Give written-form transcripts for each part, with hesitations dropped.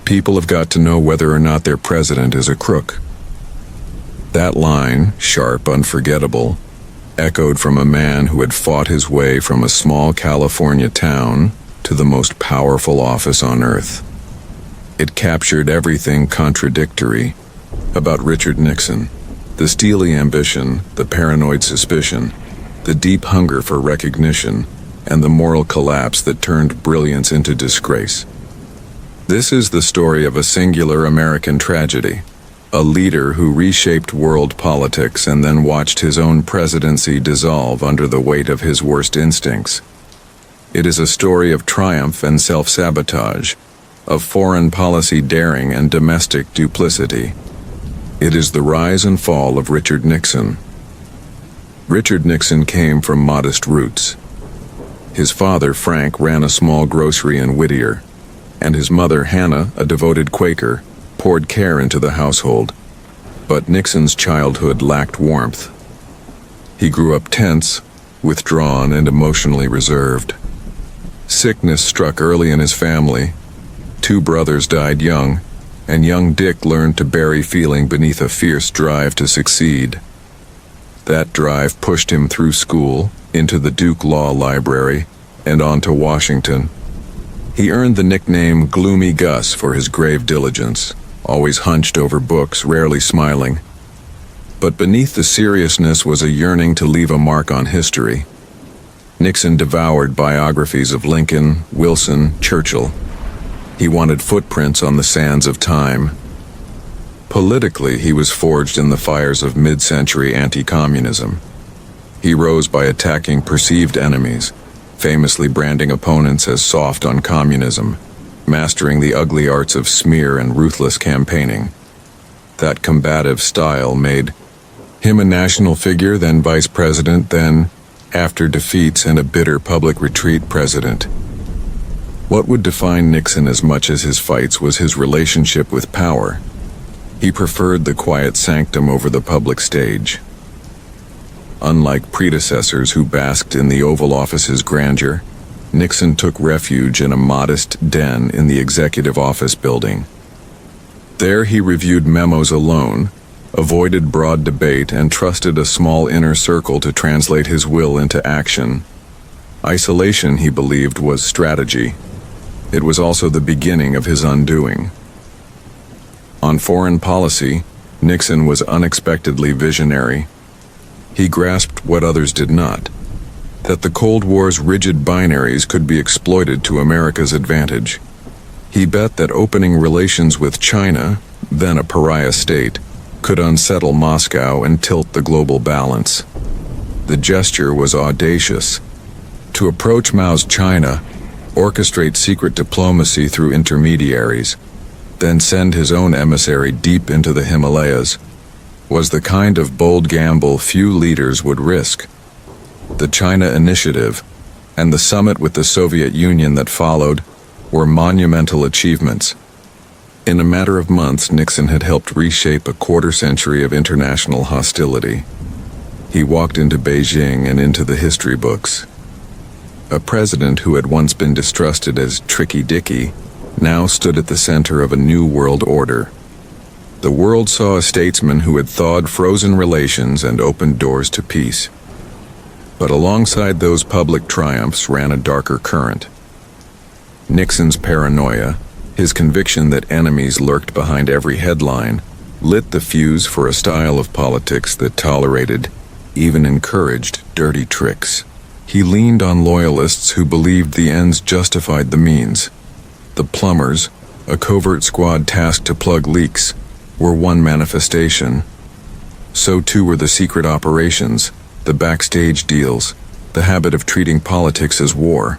People have got to know whether or not their president is a crook. That line, sharp, unforgettable, echoed from a man who had fought his way from a small California town to the most powerful office on earth. It captured everything contradictory about Richard Nixon: the steely ambition, the paranoid suspicion, the deep hunger for recognition, and the moral collapse that turned brilliance into disgrace. This is the story of a singular American tragedy, a leader who reshaped world politics and then watched his own presidency dissolve under the weight of his worst instincts. It is a story of triumph and self-sabotage, of foreign policy daring and domestic duplicity. It is the rise and fall of Richard Nixon. Richard Nixon came from modest roots. His father, Frank, ran a small grocery in Whittier, and his mother, Hannah, a devoted Quaker, poured care into the household. But Nixon's childhood lacked warmth. He grew up tense, withdrawn, and emotionally reserved. Sickness struck early in his family. 2 brothers died young, and young Dick learned to bury feeling beneath a fierce drive to succeed. That drive pushed him through school, into the Duke Law Library, and on to Washington. He earned the nickname Gloomy Gus for his grave diligence, always hunched over books, rarely smiling. But beneath the seriousness was a yearning to leave a mark on history. Nixon devoured biographies of Lincoln, Wilson, Churchill. He wanted footprints on the sands of time. Politically, he was forged in the fires of mid-century anti-communism. He rose by attacking perceived enemies, famously branding opponents as soft on communism, mastering the ugly arts of smear and ruthless campaigning. That combative style made him a national figure, then vice president, then, after defeats and a bitter public retreat, president. What would define Nixon as much as his fights was his relationship with power. He preferred the quiet sanctum over the public stage. Unlike predecessors who basked in the Oval Office's grandeur, Nixon took refuge in a modest den in the Executive Office building. There he reviewed memos alone, avoided broad debate, and trusted a small inner circle to translate his will into action. Isolation, he believed, was strategy. It was also the beginning of his undoing. On foreign policy, Nixon was unexpectedly visionary. He grasped what others did not: that the Cold War's rigid binaries could be exploited to America's advantage. He bet that opening relations with China, then a pariah state, could unsettle Moscow and tilt the global balance. The gesture was audacious. To approach Mao's China, orchestrate secret diplomacy through intermediaries, then send his own emissary deep into the Himalayas, was the kind of bold gamble few leaders would risk. The China Initiative, and the summit with the Soviet Union that followed, were monumental achievements. In a matter of months, Nixon had helped reshape a quarter-century of international hostility. He walked into Beijing and into the history books. A president who had once been distrusted as Tricky Dicky now stood at the center of a new world order. The world saw a statesman who had thawed frozen relations and opened doors to peace. But alongside those public triumphs ran a darker current. Nixon's paranoia, his conviction that enemies lurked behind every headline, lit the fuse for a style of politics that tolerated, even encouraged, dirty tricks. He leaned on loyalists who believed the ends justified the means. The plumbers, a covert squad tasked to plug leaks, were one manifestation. So too were the secret operations, the backstage deals, the habit of treating politics as war.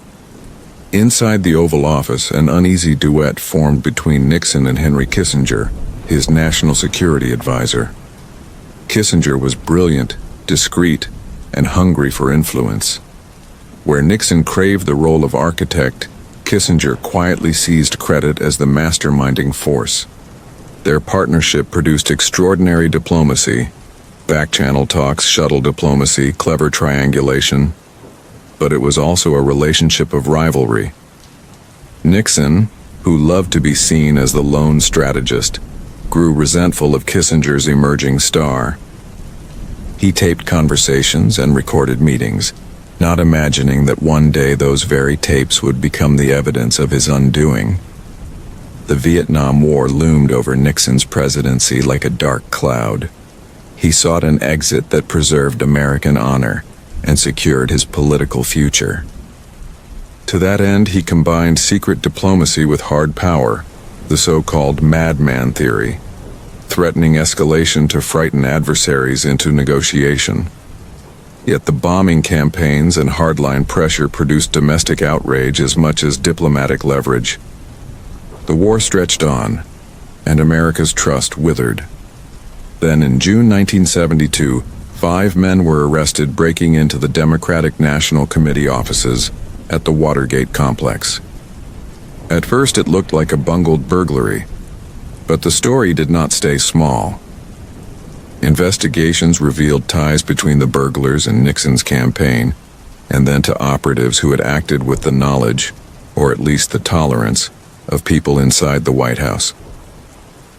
Inside the Oval Office, an uneasy duet formed between Nixon and Henry Kissinger, his national security advisor. Kissinger was brilliant, discreet, and hungry for influence. Where Nixon craved the role of architect, Kissinger quietly seized credit as the masterminding force. Their partnership produced extraordinary diplomacy, back-channel talks, shuttle diplomacy, clever triangulation. But it was also a relationship of rivalry. Nixon, who loved to be seen as the lone strategist, grew resentful of Kissinger's emerging star. He taped conversations and recorded meetings, not imagining that one day those very tapes would become the evidence of his undoing. The Vietnam War loomed over Nixon's presidency like a dark cloud. He sought an exit that preserved American honor and secured his political future. To that end, he combined secret diplomacy with hard power, the so-called madman theory, threatening escalation to frighten adversaries into negotiation. Yet the bombing campaigns and hardline pressure produced domestic outrage as much as diplomatic leverage. The war stretched on, and America's trust withered. Then in June 1972, 5 men were arrested breaking into the Democratic National Committee offices at the Watergate complex. At first it looked like a bungled burglary, but the story did not stay small. Investigations revealed ties between the burglars and Nixon's campaign, and then to operatives who had acted with the knowledge, or at least the tolerance, of people inside the White House.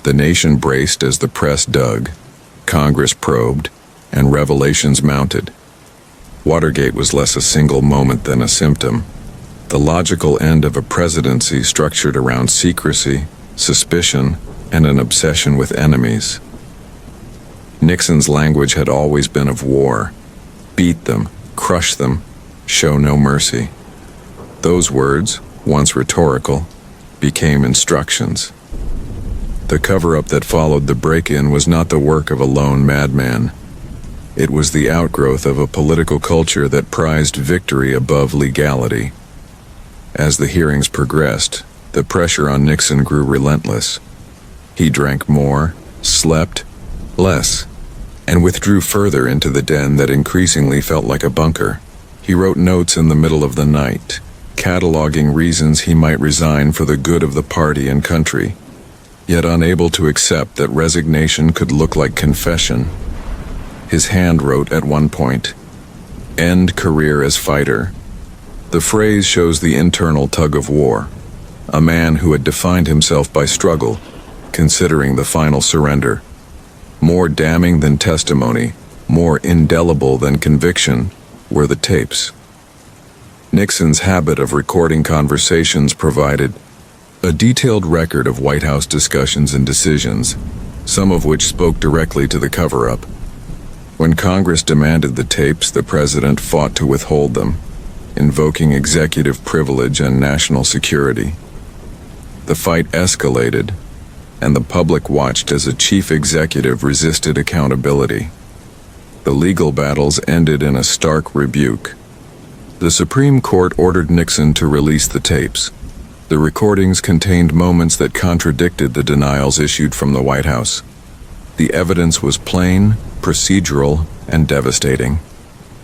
The nation braced as the press dug, Congress probed, and revelations mounted. Watergate was less a single moment than a symptom, the logical end of a presidency structured around secrecy, suspicion, and an obsession with enemies. Nixon's language had always been of war. Beat them, crush them, show no mercy. Those words, once rhetorical, became instructions. The cover-up that followed the break-in was not the work of a lone madman. It was the outgrowth of a political culture that prized victory above legality. As the hearings progressed, the pressure on Nixon grew relentless. He drank more, slept less, and withdrew further into the den that increasingly felt like a bunker. He wrote notes in the middle of the night, cataloging reasons he might resign for the good of the party and country, yet unable to accept that resignation could look like confession. His hand wrote at one point, "End career as fighter." The phrase shows the internal tug of war, a man who had defined himself by struggle, considering the final surrender. More damning than testimony, more indelible than conviction, were the tapes. Nixon's habit of recording conversations provided a detailed record of White House discussions and decisions, some of which spoke directly to the cover-up. When Congress demanded the tapes, the president fought to withhold them, invoking executive privilege and national security. The fight escalated, and the public watched as a chief executive resisted accountability. The legal battles ended in a stark rebuke. The Supreme Court ordered Nixon to release the tapes. The recordings contained moments that contradicted the denials issued from the White House. The evidence was plain, procedural, and devastating.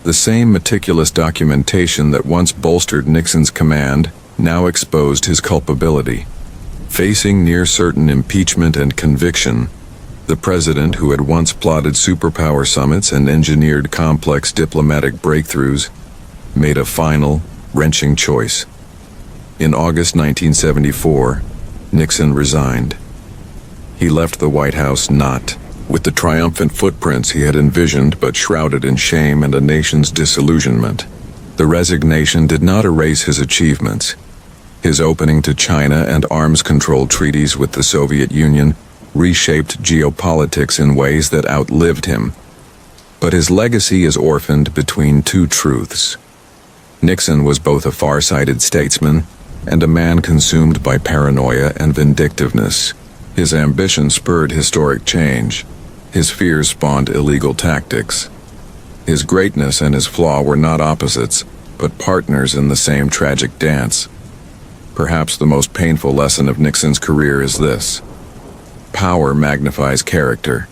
The same meticulous documentation that once bolstered Nixon's command now exposed his culpability. Facing near-certain impeachment and conviction, the president who had once plotted superpower summits and engineered complex diplomatic breakthroughs made a final, wrenching choice. In August 1974, Nixon resigned. He left the White House not with the triumphant footprints he had envisioned, but shrouded in shame and a nation's disillusionment. The resignation did not erase his achievements. His opening to China and arms control treaties with the Soviet Union reshaped geopolitics in ways that outlived him. But his legacy is orphaned between two truths. Nixon was both a far-sighted statesman and a man consumed by paranoia and vindictiveness. His ambition spurred historic change. His fears spawned illegal tactics. His greatness and his flaw were not opposites, but partners in the same tragic dance. Perhaps the most painful lesson of Nixon's career is this: power magnifies character.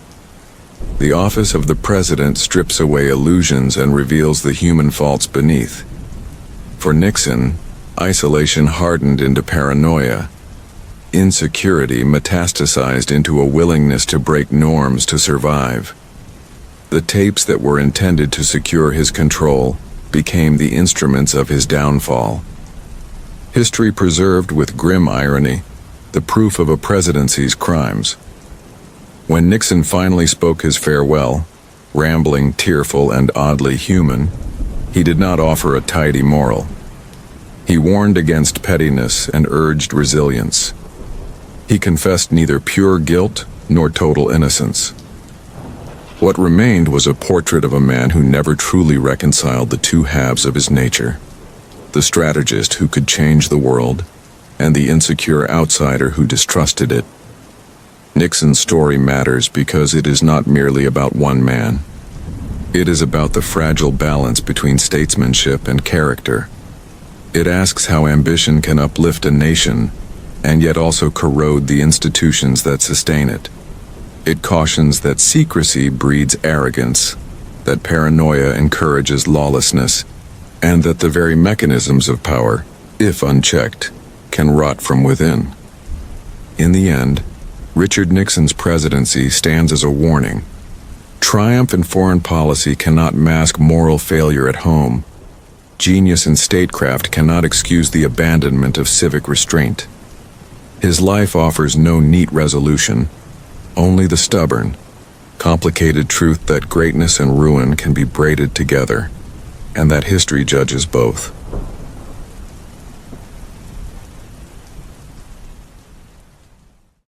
The office of the president strips away illusions and reveals the human faults beneath. For Nixon, isolation hardened into paranoia. Insecurity metastasized into a willingness to break norms to survive. The tapes that were intended to secure his control became the instruments of his downfall. History preserved with grim irony the proof of a presidency's crimes. When Nixon finally spoke his farewell, rambling, tearful, and oddly human, he did not offer a tidy moral. He warned against pettiness and urged resilience. He confessed neither pure guilt nor total innocence. What remained was a portrait of a man who never truly reconciled the two halves of his nature: the strategist who could change the world, and the insecure outsider who distrusted it. Nixon's story matters because it is not merely about one man. It is about the fragile balance between statesmanship and character. It asks how ambition can uplift a nation and yet also corrode the institutions that sustain it. It cautions that secrecy breeds arrogance, that paranoia encourages lawlessness, and that the very mechanisms of power, if unchecked, can rot from within. In the end, Richard Nixon's presidency stands as a warning. Triumph in foreign policy cannot mask moral failure at home. Genius in statecraft cannot excuse the abandonment of civic restraint. His life offers no neat resolution, only the stubborn, complicated truth that greatness and ruin can be braided together, and that history judges both.